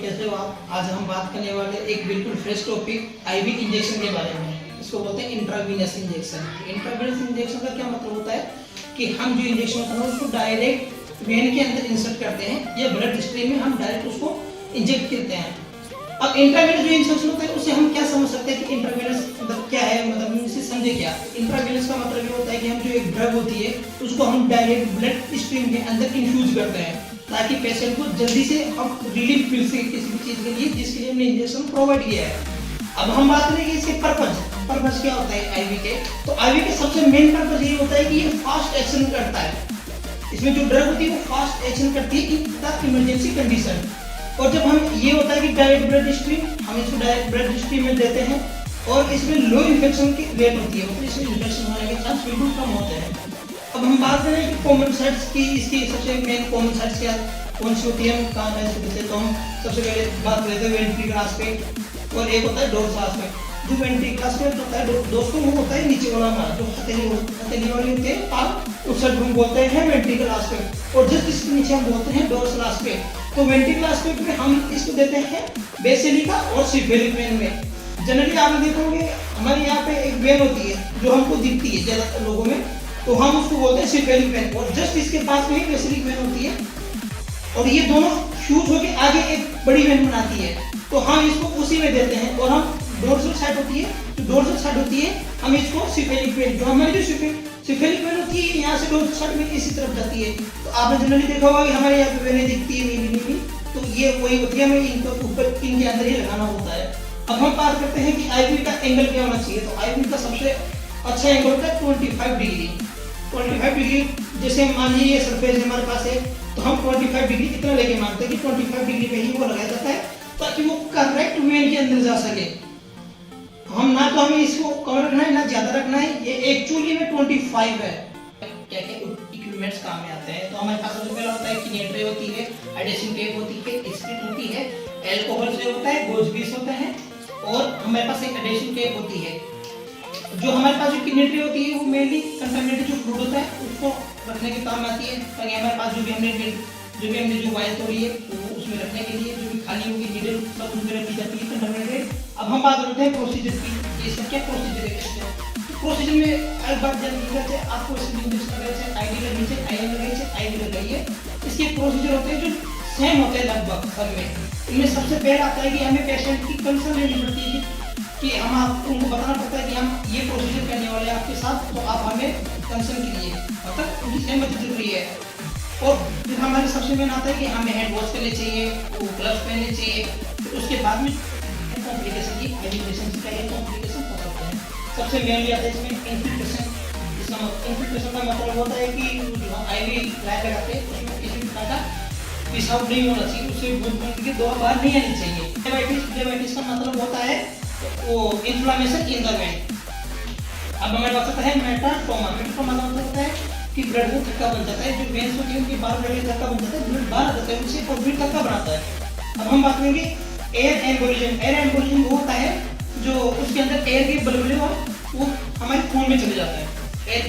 कैसे हो आप? आज हम बात करने वाले एक बिल्कुल फ्रेश टॉपिक आईवी इंजेक्शन के बारे में। इसको बोलते हैं इंट्रावीनस इंजेक्शन। इंट्रावीनस इंजेक्शन का क्या मतलब होता है कि हम जो इंजेक्शन होता है उसको डायरेक्ट वेन के अंदर इंसर्ट करते हैं या ब्लड स्ट्रीम में हम डायरेक्ट उसको इंजेक्ट करते हैं। अब इंट्रावीनस जो इंजेक्शन होता है उससे हम क्या समझ सकते हैं कि इंट्रावीनस मतलब क्या है, मतलब इसे समझे क्या। इंट्रावीनस का मतलब ये होता है कि हम जो एक ड्रग होती है उसको हम डायरेक्ट ब्लड स्ट्रीम के अंदर इन्फ्यूज करते हैं ताकि पेशेंट को जल्दी से हम रिलीफ मिल सके किसी भी चीज के लिए जिसके लिए हमने इंजेक्शन प्रोवाइड किया है। अब हम बात करें कि इसके पर्पस क्या होता है आईवी के। तो आईवी के सबसे मेन पर्पस ये होता है कि ये फास्ट एक्शन करता है। इसमें जो ड्रग होती है वो फास्ट एक्शन करती है इन द इमरजेंसी कंडीशन। और जब हम ये होता है कि डायरेक्ट ब्लड स्ट्रीम हम इसको डायरेक्ट ब्लड स्ट्रीम में देते हैं और इसमें लो इन्फेक्शन की रेट होती है, मतलब इसमें इन्फेक्शन होने के चांस बिल्कुल कम होते हैं। अब हम बात करें कि कॉमन साइट्स की, इसकी सबसे मेन कॉमन साइट्स क्या कौन सी होती है, हम कहाँ कहाँ से देते, तो हम सबसे पहले बात करते हैं वेंट्रिकल एस्पेक्ट और एक होता है डोर्सल एस्पेक्ट। जो वेंट्रिकल एस्पेक्ट होता है दोस्तों वो होता है नीचे वाला हमारा जो हथेली वाली होती है पाल, उस साइड हम बोलते हैं वेंट्रिकल एस्पेक्ट। और जस्ट इसके नीचे हम बोलते हैं डोर्सल एस्पेक्ट। तो वेंट्रिकल एस्पेक्ट में हम इसको देते हैं बेसिलिका और सिफेलिक वेन में। जनरली आप देखोगे हमारे यहाँ पे एक वेन होती है जो हमको दिखती है ज्यादातर लोगों में, तो हम उसको बोलते हैं सिफेलिक वेन। और जस्ट इसके पास में ही बेसिलिक वेन होती है और ये दोनों फ्यूज होकर आगे एक बड़ी वेन बनाती है, तो हम इसको उसी में देते हैं। और हम डोर्सल साइड होती है, जो डोर्सल साइड होती है हम इसको सिफेलिक वेन, जो हमारी जो सिफेलिक वेन होती है यहाँ से डोर्सल साइड में इसी तरफ जाती है। तो आपने जनरली देखा होगा कि हमारे यहाँ पे वेनें दिखती है नीली नीली, तो ये वही होती है, हमें इनको ऊपर इनके अंदर ही लगाना होता है। अब हम बात करते हैं कि आईवी का एंगल क्या होना चाहिए। तो आईवी का सबसे अच्छा एंगल होता है 25 डिग्री। 25 डिग्री जैसे मान लीजिए सरफेस हमारे पास है तो हम 25 डिग्री इतना लेके मानते हैं कि 25 डिग्री पे ही वो लगाया जाता है ताकि वो करेक्ट वेन के अंदर जा सके। हम ना तो हमें इसको कम रखना है ना ज्यादा रखना है, ये एक्चुअली में 25 है। क्या क्या इक्विपमेंट्स काम में आते हैं, तो हमारे पास सबसे पहला होता है किनेट्रे होती है, एडेसिव टेप होती है, स्प्रिट होती है, एल्कोहल से होता है, गोज बीस होता है और हमारे पास एक एडेसिव टेप होती है। जो हमारे पास जो किनेट्री होती है वो मेनली कंटामिनेटेड जो फ्लूइड होता है उसको रखने के काम आती है, ताकि हमारे पास जो भी हमने जो वायर तोड़ी है वो उसमें रखने के लिए जो भी खाली होगी नीडल सब उसमें रखी जाती है कंटामिनेटेड। अब हम बात करते हैं प्रोसीजर की, ये सब क्या प्रोसीजर है। प्रोसीजर में एक बात जाननी है, आपको इसमें इंजेक्शन लगाइए, आईडी लगाइए, आईएन लगाइए, आईडी लगाइए, इसके प्रोसीजर होते हैं जो सेम होते हैं लगभग सब में। इनमें सबसे पहले आता है कि हमें पेशेंट की कंसर्न लेनी पड़ती है कि हम आपको उनको बताना पड़ता है कि हम ये प्रोसीजर करने वाले हैं आपके साथ, तो आप हमें कंसर्न कीजिए, मतलब उनकी सहमति जरूरी है। और फिर हमारे सबसे मेन आता है कि हमें हैंड वॉश करने चाहिए, वो ग्लव्स पहनने चाहिए। फिर उसके बाद में कॉम्प्लिकेशन की एजुकेशन का ये कॉम्प्लिकेशन हो सकते हैं। सबसे मेनली आता है इसमें इन्फिल्ट्रेशन। इसका इन्फिल्ट्रेशन का मतलब होता है कि जो आईवी लाइन लगाते हैं उसमें किसी प्रकार का पेशाब नहीं होना चाहिए, उससे बूंद की दवा बाहर नहीं आनी चाहिए। फ्लेबाइटिस का मतलब होता है वो इन्फ्लेमेशन इन द वेन। अब हमारे पास आता है मेटास्टोमा। मेटास्टोमा का मतलब होता है कि ब्लड में थक्का बन जाता है, जो वेन्स होती है उनके बाहर ब्लड थक्का बन जाता है, ब्लड बाहर आ जाता है उनसे और फिर थक्का बनाता है। अब हम बात करेंगे एयर एम्बोलिज्म। एयर एम्बोलिज्म वो होता है जो उसके अंदर एयर के बुलबुले वो हमारे खून में चले जाता है। एयर